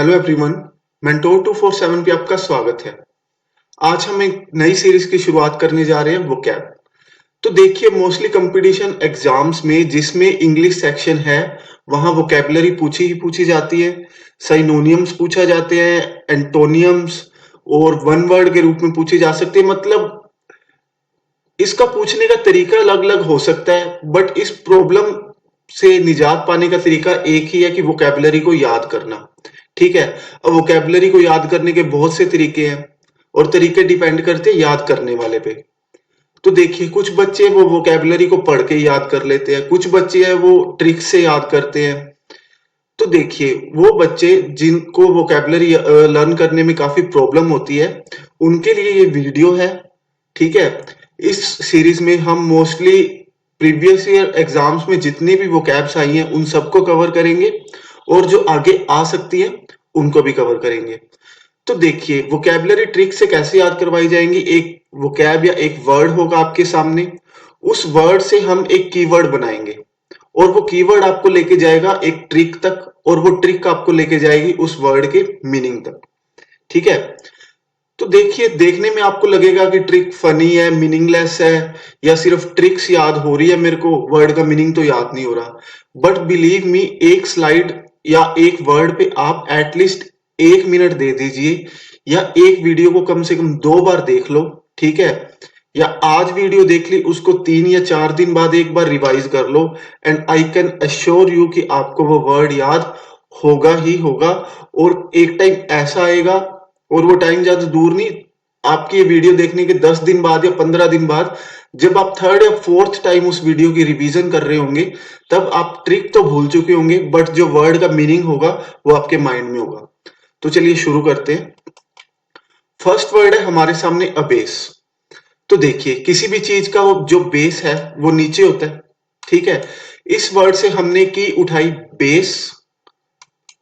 Hello everyone, mentor 247 पे आपका स्वागत है। आज हम एक नई सीरीज की शुरुआत करने जा रहे हैं वोकैब। तो देखिए, मोस्टली कंपटीशन एग्जाम्स में जिसमें इंग्लिश सेक्शन है वहां वोकैबुलरी पूछी ही पूछी जाती है, साइनोनियम्स पूछा जाते हैं, एंटोनियम्स और वन वर्ड के रूप में पूछे जा सकते हैं। मतलब इसका पूछने का तरीका अलग अलग हो सकता है, बट इस प्रॉब्लम से निजात पाने का तरीका एक ही है कि वोकैबुलरी को याद करना। ठीक है। अब वोकैबुलरी को याद करने के बहुत से तरीके हैं और तरीके डिपेंड करते हैं याद करने वाले पे। तो देखिए, कुछ बच्चे वो वोकैबुलरी को पढ़ के याद कर लेते हैं, कुछ बच्चे हैं वो ट्रिक से याद करते हैं। तो देखिए, वो बच्चे जिनको वोकैबुलरी लर्न करने में काफी प्रॉब्लम होती है उनके लिए ये वीडियो है। ठीक है। इस सीरीज में हम मोस्टली प्रीवियस ईयर एग्जाम्स में जितनी भी वोकैब्स आई हैं उन सबको कवर करेंगे और जो आगे आ सकती है उनको भी कवर करेंगे। तो देखिए, वोकैबुलरी ट्रिक से कैसे याद करवाई जाएंगी। एक वोकैब या एक वर्ड होगा आपके सामने, उस वर्ड से हम एक कीवर्ड बनाएंगे और वो कीवर्ड आपको लेके जाएगा एक ट्रिक तक और वो ट्रिक आपको लेके जाएगी उस वर्ड के मीनिंग तक। ठीक है। तो देखिए, देखने में आपको लगेगा कि ट्रिक फनी है, मीनिंगलेस है, या सिर्फ ट्रिक्स याद हो रही है, मेरे को वर्ड का मीनिंग तो याद नहीं हो रहा। बट बिलीव मी, एक स्लाइड या एक वर्ड पे आप एटलीस्ट 1 मिनट दे दीजिए या एक वीडियो को कम से कम 2 बार देख लो। ठीक है। या आज वीडियो देख ली, उसको 3 या 4 दिन बाद एक बार रिवाइज कर लो and I can assure you कि आपको वो वर्ड याद होगा ही होगा। और एक टाइम ऐसा आएगा, और वो टाइम ज्यादा दूर नहीं, आपकी ये वीडियो देखने के 10 दिन बाद या 15 दिन बाद जब आप थर्ड या फोर्थ टाइम उस वीडियो की रिवीजन कर रहे होंगे तब आप ट्रिक तो भूल चुके होंगे बट जो वर्ड का मीनिंग होगा वो आपके माइंड में होगा। तो चलिए शुरू करते हैं। फर्स्ट वर्ड है हमारे सामने अबेस। तो देखिए, किसी भी चीज का वो जो बेस है वो नीचे होता है। ठीक है। इस वर्ड से हमने की उठाई बेस।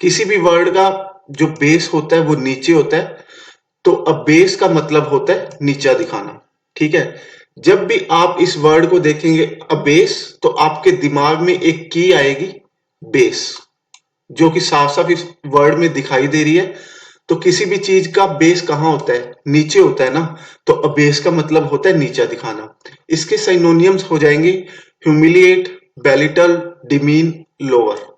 किसी भी वर्ड का जो बेस होता है वो नीचे होता है, तो अबेस का मतलब होता है नीचा दिखाना। ठीक है। जब भी आप इस वर्ड को देखेंगे अबेस, तो आपके दिमाग में एक की आएगी बेस, जो कि साफ साफ इस वर्ड में दिखाई दे रही है। तो किसी भी चीज का बेस कहाँ होता है? नीचे होता है ना। तो अबेस का मतलब होता है नीचा दिखाना। इसके साइनोनियम्स हो जाएंगे ह्यूमिलिएट, बेलिटल, डिमीन, लोअर।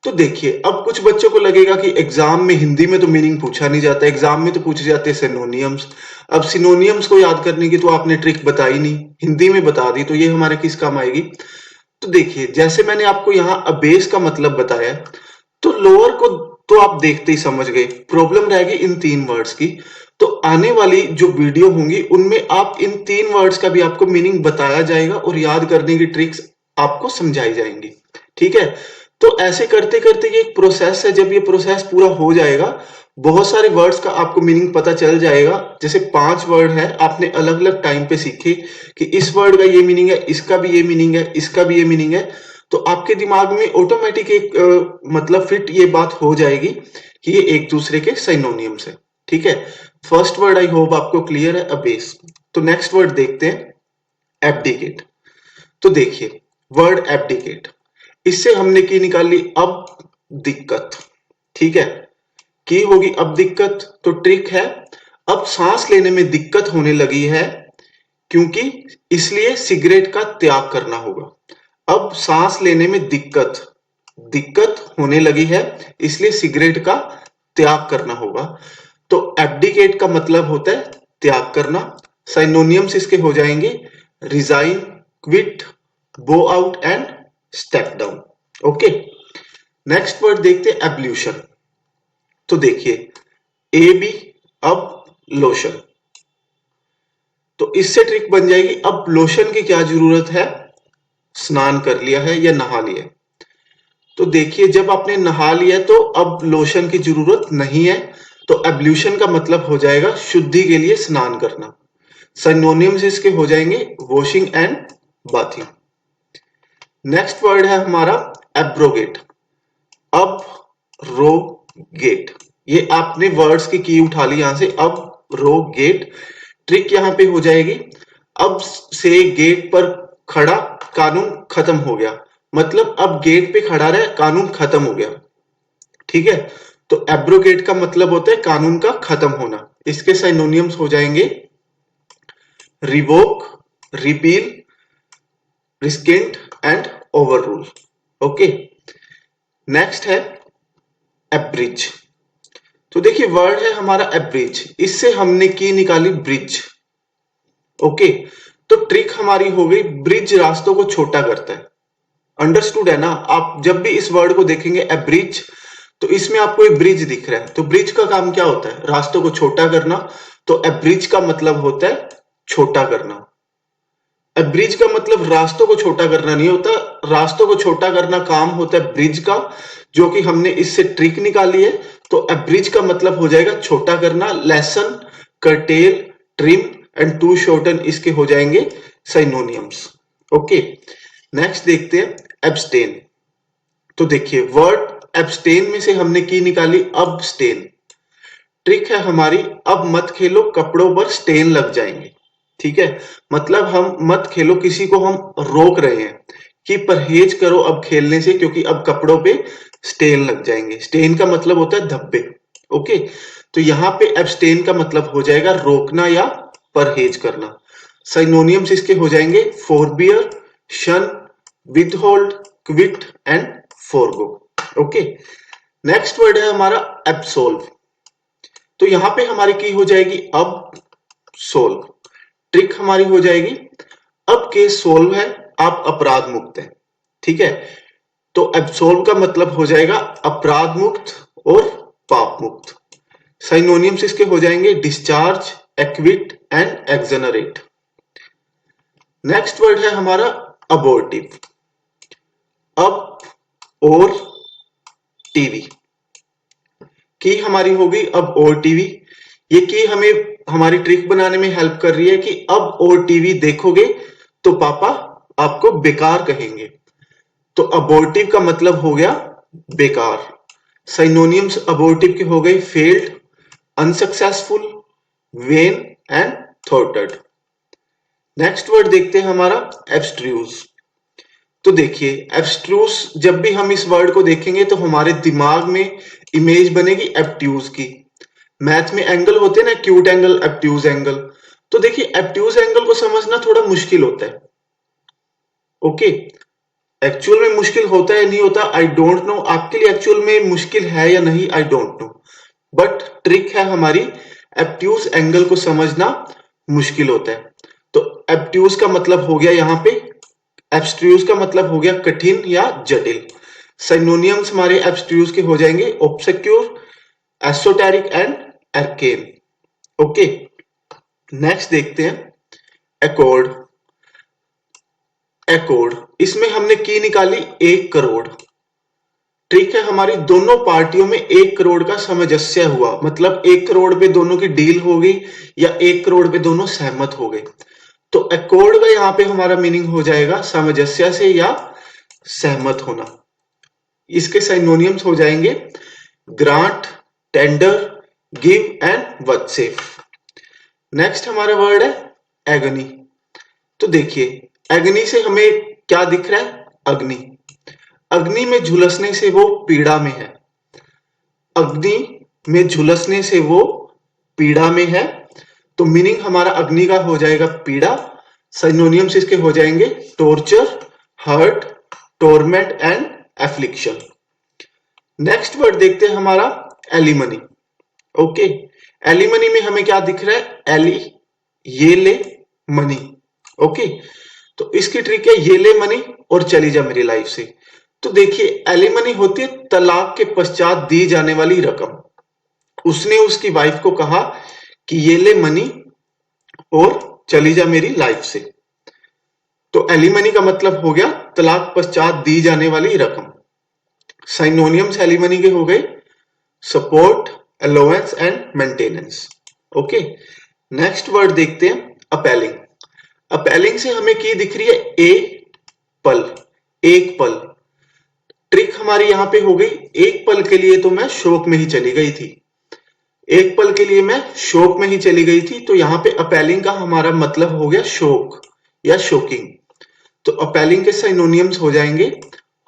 तो देखिए, अब कुछ बच्चों को लगेगा कि एग्जाम में हिंदी में तो मीनिंग पूछा नहीं जाता, एग्जाम में तो पूछे जाते हैं सिनोनियम्स। अब सिनोनियम्स को याद करने की तो आपने ट्रिक बताई नहीं, हिंदी में बता दी, तो ये हमारे किस काम आएगी? तो देखिए, जैसे मैंने आपको यहाँ अबेस का मतलब बताया, तो लोअर को तो आप देखते ही समझ गए। प्रॉब्लम रहेगी इन 3 वर्ड्स की। तो आने वाली जो वीडियो होंगी उनमें आप इन 3 वर्ड्स का भी आपको मीनिंग बताया जाएगा और याद करने की ट्रिक्स आपको समझाई जाएंगी। ठीक है। तो ऐसे करते करते ये एक प्रोसेस है। जब ये प्रोसेस पूरा हो जाएगा, बहुत सारे वर्ड्स का आपको मीनिंग पता चल जाएगा। जैसे 5 वर्ड है, आपने अलग अलग टाइम पे सीखे कि इस वर्ड का ये मीनिंग है, इसका भी ये मीनिंग है, इसका भी ये मीनिंग है। तो आपके दिमाग में ऑटोमेटिक एक मतलब फिट ये बात हो जाएगी कि ये एक दूसरे के सिनोनियम्स है। ठीक है। फर्स्ट वर्ड आई होप आपको क्लियर है, अबेस। तो नेक्स्ट वर्ड देखते हैं, एब्डिकेट। तो देखिए, वर्ड एब्डिकेट, इससे हमने की निकाल ली अब दिक्कत। ठीक है। की होगी अब दिक्कत, तो ट्रिक है अब सांस लेने में दिक्कत होने लगी है क्योंकि इसलिए सिगरेट का त्याग करना होगा। अब सांस लेने में दिक्कत दिक्कत होने लगी है, इसलिए सिगरेट का त्याग करना होगा। तो एब्डिकेट का मतलब होता है त्याग करना। साइनोनियम्स इसके हो जाएंगे रिजाइन, क्विट, बो out and step down. Okay. Next word देखते हैं, एब्ल्यूशन। तो देखिए, ए बी अब लोशन। तो इससे ट्रिक बन जाएगी अब लोशन की क्या जरूरत है? स्नान कर लिया है या नहा लिया है। तो देखिए, जब आपने नहा लिया तो अब लोशन की जरूरत नहीं है। तो एब्ल्यूशन का मतलब हो जाएगा शुद्धि के लिए स्नान करना। सिनोनिम्स इसके हो जाएंगे washing and bathing. Next word है हमारा एब्रोगेट। अब रो गेट, ये आपने वर्ड्स की उठा ली यहां से, अब रो गेट। ट्रिक यहां पे हो जाएगी अब से गेट पर खड़ा कानून खत्म हो गया। मतलब अब गेट पे खड़ा रहे, कानून खत्म हो गया। ठीक है। तो एब्रोगेट का मतलब होता है कानून का खत्म होना। इसके साइनोनियम्स हो जाएंगे revoke, repeal, rescind and overrule okay. ओके, नेक्स्ट है एब्रिज। तो देखिए वर्ड है हमारा एब्रिज, इससे हमने की निकाली ब्रिज। ओके, तो ट्रिक हमारी हो गई ब्रिज रास्तों को छोटा करता है। अंडरस्टूड है ना? आप जब भी इस वर्ड को देखेंगे एब्रिज, तो इसमें आपको एक ब्रिज दिख रहा है, तो ब्रिज का काम क्या होता है? रास्तों को छोटा करना। तो एब्रिज का मतलब होता है छोटा करना। ब्रिज का मतलब रास्तों को छोटा करना नहीं होता, रास्तों को छोटा करना काम होता है ब्रिज का, जो कि हमने इससे ट्रिक निकाली है। तो ब्रिज का मतलब हो जाएगा छोटा करना। Lessen, curtail, trim and to shorten इसके हो जाएंगे साइनोनियम्स। ओके, नेक्स्ट देखते हैं एब्सटेन। तो देखिए वर्ड एब्सटेन में से हमने की निकाली अबस्टेन। ट्रिक है हमारी अब मत खेलो कपड़ों पर स्टेन लग जाएंगे। ठीक है, मतलब हम मत खेलो, किसी को हम रोक रहे हैं कि परहेज करो अब खेलने से, क्योंकि अब कपड़ों पे स्टेन लग जाएंगे। स्टेन का मतलब होता है धब्बे। ओके, तो यहाँ पे एब्सटेन का मतलब हो जाएगा रोकना या परहेज करना। साइनोनियम्स इसके हो जाएंगे फोरबियर, शन, withhold, quit and forgo. Okay, next word है हमारा एब्सोल्व। तो यहां पे हमारी की हो जाएगी अब सोल्व। ट्रिक हमारी हो जाएगी अब केस सोल्व है, आप अपराध मुक्त हैं। ठीक है, तो एब्सोल्व का मतलब हो जाएगा अपराध मुक्त और पाप मुक्त। साइनोनियम्स इसके हो जाएंगे discharge, acquit and exonerate. Next word है हमारा अबॉर्टिव। अब और टीवी की हमारी होगी अब और टीवी। ये की हमें हमारी ट्रिक बनाने में हेल्प कर रही है कि अब और टीवी देखोगे तो पापा आपको बेकार कहेंगे। तो अबॉर्टिव का मतलब हो गया बेकार। साइनोनियम्स अबॉर्टिव के हो गए failed, unsuccessful, vain and thwarted. Next word देखते हैं हमारा एब्स्ट्रूज। तो देखिए एब्स्ट्रूज, जब भी हम इस वर्ड को देखेंगे तो हमारे दिमाग में इमेज बनेगी एब्ट्यूज की। मैथ में एंगल होते हैं ना, एक्यूट एंगल, एब्ट्यूज एंगल। तो देखिए एब्ट्यूज एंगल को समझना थोड़ा मुश्किल होता है। ओके, एक्चुअल में मुश्किल होता है नहीं होता आई डोंट नो, आपके लिए एक्चुअल में मुश्किल है या नहीं I don't know, but trick है हमारी एब्ट्यूज एंगल को समझना मुश्किल होता है। तो एब्ट्यूज का मतलब हो गया यहाँ पे, एब्स्ट्रूज का मतलब हो गया कठिन या जटिल। साइनोनियम्स हमारे एब्स्ट्रूज के हो जाएंगे ऑब्सक्यूर, एसोटेरिक एंड एर्केन। ओके, नेक्स्ट देखते हैं एकॉर्ड। एकॉर्ड, इसमें हमने की निकाली 1 करोड़। ट्रिक है हमारी दोनों पार्टियों में 1 करोड़ का सामंजस्य हुआ, मतलब 1 करोड़ पे दोनों की डील हो गई या 1 करोड़ पे दोनों सहमत हो गए। तो एकॉर्ड का यहाँ पे हमारा मीनिंग हो जाएगा सामंजस्य से या सहमत होना। इसके साइनोनियम्स हो जाएंगे grant, tender, give and vouchsafe. Next हमारा वर्ड है एगनी। तो देखिए एगनी से हमें क्या दिख रहा है? अग्नि। अग्नि में झुलसने से वो पीड़ा में है। अग्नि में झुलसने से वो पीड़ा में है, तो मीनिंग हमारा अग्नि का हो जाएगा पीड़ा। साइनोनियम्स इसके हो जाएंगे torture, hurt, torment and affliction. Next word देखते हैं हमारा एलिमनी। ओके, एलिमनी में हमें क्या दिख रहा है? एली, ये ले, मनी। ओके, तो इसकी ट्रिक है ये ले मनी और चली जा मेरी लाइफ से। तो देखिए एलिमनी होती है तलाक के पश्चात दी जाने वाली रकम। उसने उसकी वाइफ को कहा कि ये ले मनी और चली जा मेरी लाइफ से। तो एलिमनी का मतलब हो गया तलाक पश्चात दी जाने वाली रकम। साइनोनियम्स एलिमनी के हो गए support, allowance and maintenance. Okay, next word देखते हैं अपेलिंग। अपेलिंग से हमें की दिख रही है ए पल, एक पल। ट्रिक हमारी यहां पे हो गई एक पल के लिए तो मैं शोक में ही चली गई थी। एक पल के लिए मैं शोक में ही चली गई थी, तो यहां पे अपेलिंग का हमारा मतलब हो गया शोक या शोकिंग। तो अपेलिंग के साइनोनियम्स हो जाएंगे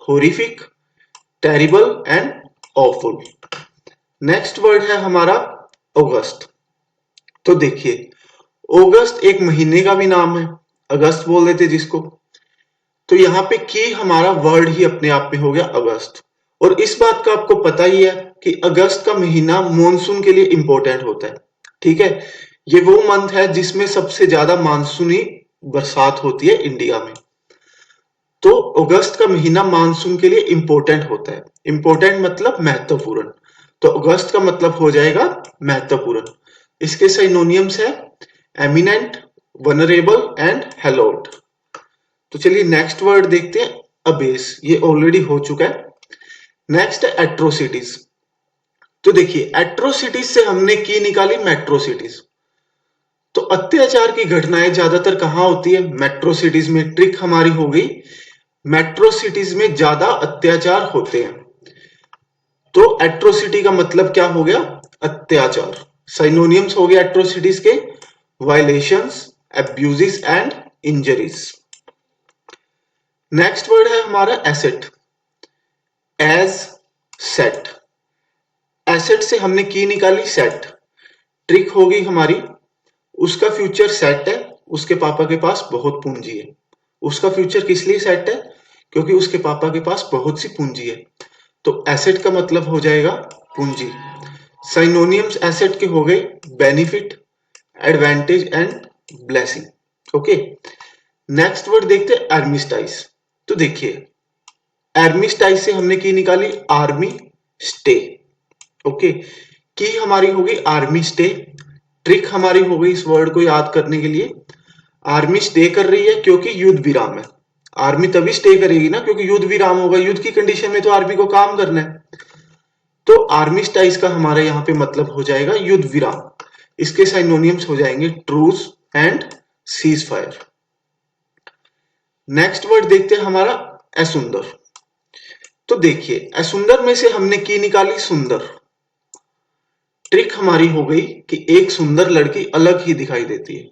horrific, terrible and awful. Next word है हमारा अगस्त। तो देखिए, अगस्त एक महीने का भी नाम है, अगस्त बोल देते जिसको। तो यहाँ पे की हमारा वर्ड ही अपने आप में हो गया अगस्त। और इस बात का आपको पता ही है कि अगस्त का महीना मॉनसून के लिए इंपॉर्टेंट होता है। ठीक है, ये वो मंथ है जिसमें सबसे ज्यादा मानसूनी बरसात होती है इंडिया में। तो अगस्त का महीना मानसून के लिए इंपॉर्टेंट होता है। इंपॉर्टेंट मतलब महत्वपूर्ण। तो अगस्त का मतलब हो जाएगा महत्वपूर्ण। इसके सिनोनिम्स है एमिनेंट, वनरेबल एंड हेलोड। तो चलिए नेक्स्ट वर्ड देखते हैं, अबेस। ये ऑलरेडी हो चुका है। नेक्स्ट है एट्रोसिटीज। तो देखिए, एट्रोसिटीज से हमने की निकाली मेट्रोसिटीज। तो अत्याचार की घटनाएं ज्यादातर कहां होती है? मेट्रो सिटीज में। ट्रिक हमारी हो गई, मेट्रो सिटीज में ज्यादा अत्याचार होते हैं। तो एट्रोसिटी का मतलब क्या हो गया? अत्याचार। सिनोनिम्स हो गया एट्रोसिटीज के, violations, abuses and injuries. Next word है हमारा एसेट। As, set. एसेट से हमने की निकाली सेट। ट्रिक होगी हमारी, उसका फ्यूचर सेट है, उसके पापा के पास बहुत पूंजी है। उसका फ्यूचर किस लिए सेट है? क्योंकि उसके पापा के पास बहुत सी पूंजी है। तो एसेट का मतलब हो जाएगा पूंजी। सिनोनिम्स एसेट के हो गए benefit, advantage and blessing. Okay, next word देखते हैं आर्मिस्टाइज। तो देखिए, आर्मिस्टाइज से हमने की निकाली आर्मी स्टे। ओके, की हमारी होगी आर्मी स्टे। ट्रिक हमारी हो गई इस वर्ड को याद करने के लिए, आर्मी स्टे कर रही है क्योंकि युद्ध विराम है। आर्मी तभी स्टे करेगी ना क्योंकि युद्ध विराम होगा। युद्ध की कंडीशन में तो आर्मी को काम करना है। तो आर्मी स्टाइज का हमारे यहाँ पे मतलब हो जाएगा युद्ध विराम। इसके सिनोनिम्स हो जाएंगे truce and cease fire. Next word देखते हैं हमारा असुंदर। तो देखिए, असुंदर में से हमने की निकाली सुंदर। ट्रिक हमारी हो गई कि एक सुंदर लड़की अलग ही दिखाई देती है।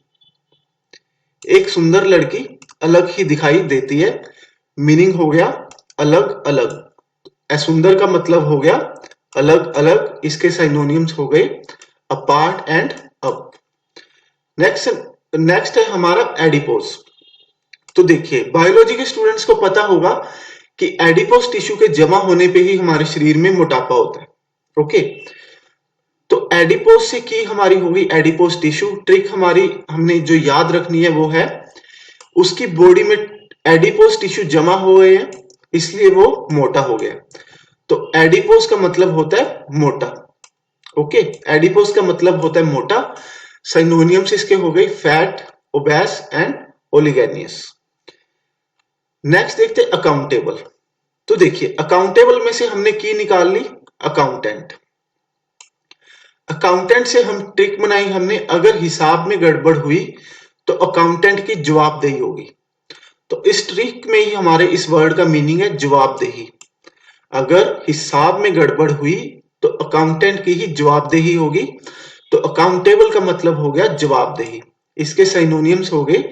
एक सुंदर लड़की अलग ही दिखाई देती है, मीनिंग हो गया अलग अलग। असुंदर का मतलब हो गया अलग अलग। इसके सिनोनिम्स हो गए अपार्ट एंड अप। नेक्स्ट है हमारा एडिपोज। तो देखिए, बायोलॉजी के स्टूडेंट्स को पता होगा कि एडिपोज टिश्यू के जमा होने पे ही हमारे शरीर में मोटापा होता है। ओके, तो एडिपोज से की हमारी होगी एडिपोज टिश्यू। ट्रिक हमारी हमने जो याद रखनी है वो है, उसकी बॉडी में एडिपोज टिश्यू जमा हो गए हैं इसलिए वो मोटा हो गया। तो एडिपोज का मतलब होता है मोटा। ओके, एडिपोज का मतलब होता है मोटा। सिनोनिम्स इसके हो गए फैट, ओबेस एंड ओलिगेनियस। नेक्स्ट देखते हैं अकाउंटेबल। तो देखिए, अकाउंटेबल में से हमने की निकाल ली अकाउंटेंट। अकाउंटेंट से हम ट्रिक बनाई हमने, अगर हिसाब में गड़बड़ हुई तो अकाउंटेंट की जवाबदेही होगी। तो इस ट्रिक में ही हमारे इस वर्ड का मीनिंग है जवाबदेही। अगर हिसाब में गड़बड़ हुई तो अकाउंटेंट की ही जवाबदेही होगी। तो अकाउंटेबल का मतलब हो गया जवाबदेही। इसके सिनोनिम्स हो गए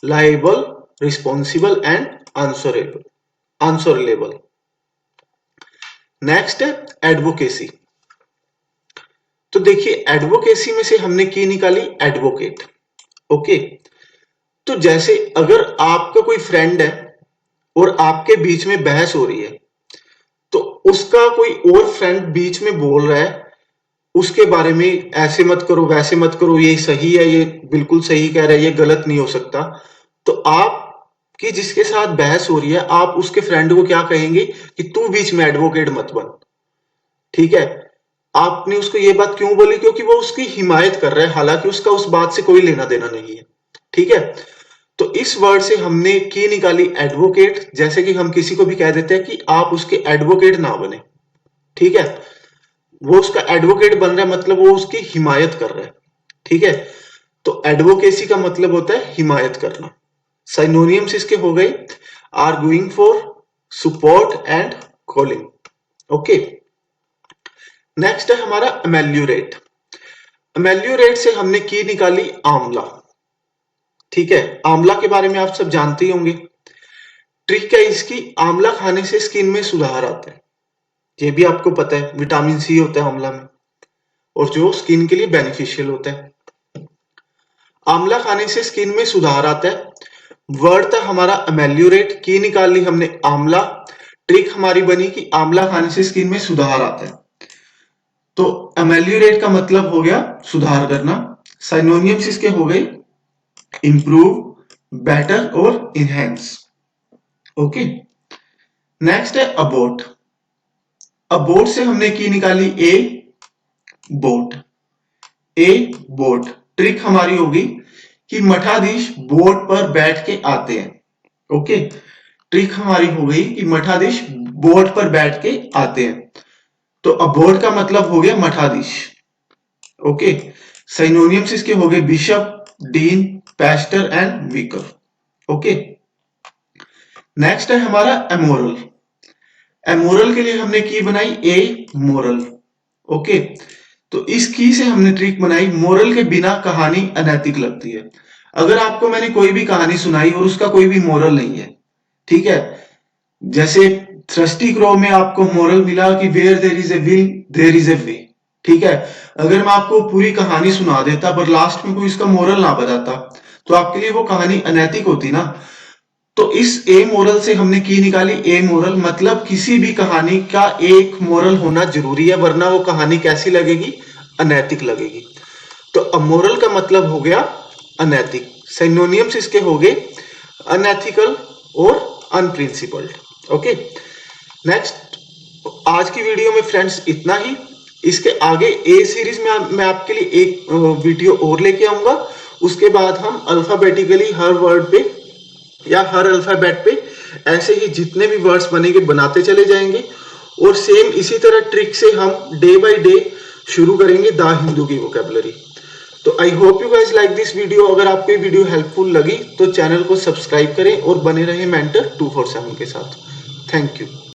liable, responsible and answerable. Next है एडवोकेसी। तो देखिए, एडवोकेसी में से हमने की निकाली एडवोकेट। ओके, तो जैसे अगर आपका कोई फ्रेंड है और आपके बीच में बहस हो रही है, तो उसका कोई और फ्रेंड बीच में बोल रहा है उसके बारे में, ऐसे मत करो, वैसे मत करो, ये सही है, ये बिल्कुल सही कह रहा है, ये गलत नहीं हो सकता। तो आपकी जिसके साथ बहस हो रही है, आप उसके फ्रेंड को क्या कहेंगे कि तू बीच में एडवोकेट मत बन। ठीक है, आपने उसको ये बात क्यों बोली? क्योंकि वो उसकी हिमायत कर रहा है, हालांकि उसका उस बात से कोई लेना देना नहीं है। ठीक है, तो इस वर्ड से हमने की निकाली एडवोकेट। जैसे कि हम किसी को भी कह देते हैं कि आप उसके एडवोकेट ना बने। ठीक है, वो उसका एडवोकेट बन रहा है मतलब वो उसकी हिमायत कर रहा है। ठीक है, तो एडवोकेसी का मतलब होता है हिमायत करना। सिनोनिम्स इसके हो गए arguing for, support and calling. Okay, next है हमारा अमेल्यूरेट। अमेल्यूरेट से हमने की निकाली आंवला। ठीक है, आंवला के बारे में आप सब जानते ही होंगे। ट्रिक है इसकी, आंवला खाने से स्किन में सुधार आता है। ये भी आपको पता है, विटामिन सी होता है आंवला में। और जो स्किन के लिए बेनिफिशियल होता है। आंवला खाने से स्किन में सुधार आता है। वर्ड था हमारा अमेल्योरेट, की निकाल ली हमने आंवला, ट्रिक हमारी बनी कि आंवला खाने से स्किन में सुधार आता है। तो अमेल्योरेट का मतलब हो गया सुधार करना। साइनोनियम्स इसके हो गए इंप्रूव, बेटर और इनहेंस। ओके, नेक्स्ट है अबोट। अबोट से हमने की निकाली ए बोट, ए बोट। ट्रिक हमारी होगी कि मठाधीश बोट पर बैठ के आते हैं। ओके, ट्रिक हमारी हो गई कि मठाधीश बोट पर बैठ के आते हैं। तो अबोट का मतलब हो गया मठाधीश। ओके, साइनोनियम्स इसके हो गए bishop, dean, pastor and vicar. Okay, next है हमारा एमोरल। एमोरल के लिए हमने की बनाई ए मोरल। ओके, तो इस की से हमने ट्रिक बनाई, मोरल के बिना कहानी अनैतिक लगती है। अगर आपको मैंने कोई भी कहानी सुनाई और उसका कोई भी मोरल नहीं है, ठीक है, जैसे थ्रस्टी क्रो में आपको मोरल मिला कि where there is a will there is a way, ठीक है, अगर मैं आपको पूरी कहानी सुना देता पर लास्ट में कोई इसका मोरल ना बताता तो आपके लिए वो कहानी अनैतिक होती ना। तो इस ए मोरल से हमने की निकाली ए मोरल, मतलब किसी भी कहानी का एक मोरल होना जरूरी है, वरना वो कहानी कैसी लगेगी, अनैतिक लगेगी। तो अमोरल का मतलब हो गया अनैतिक। सिनोनियम्स इसके हो गए अनएथिकल और अनप्रिंसिपल्ड। ओके, नेक्स्ट, आज की वीडियो में फ्रेंड्स इतना ही। इसके आगे ए सीरीज में मैं आपके लिए एक वीडियो और लेके आऊंगा। उसके बाद हम अल्फाबेटिकली हर वर्ड पे या हर अल्फाबेट पे ऐसे ही जितने भी वर्ड्स बनेंगे बनाते चले जाएंगे, और सेम इसी तरह ट्रिक से हम डे बाय डे शुरू करेंगे द हिंदू की वोकैबुलरी। तो I hope you guys like this video. अगर आपको ये वीडियो हेल्पफुल लगी तो चैनल को सब्सक्राइब करें और बने रहें मेंटर 247 के साथ। Thank you.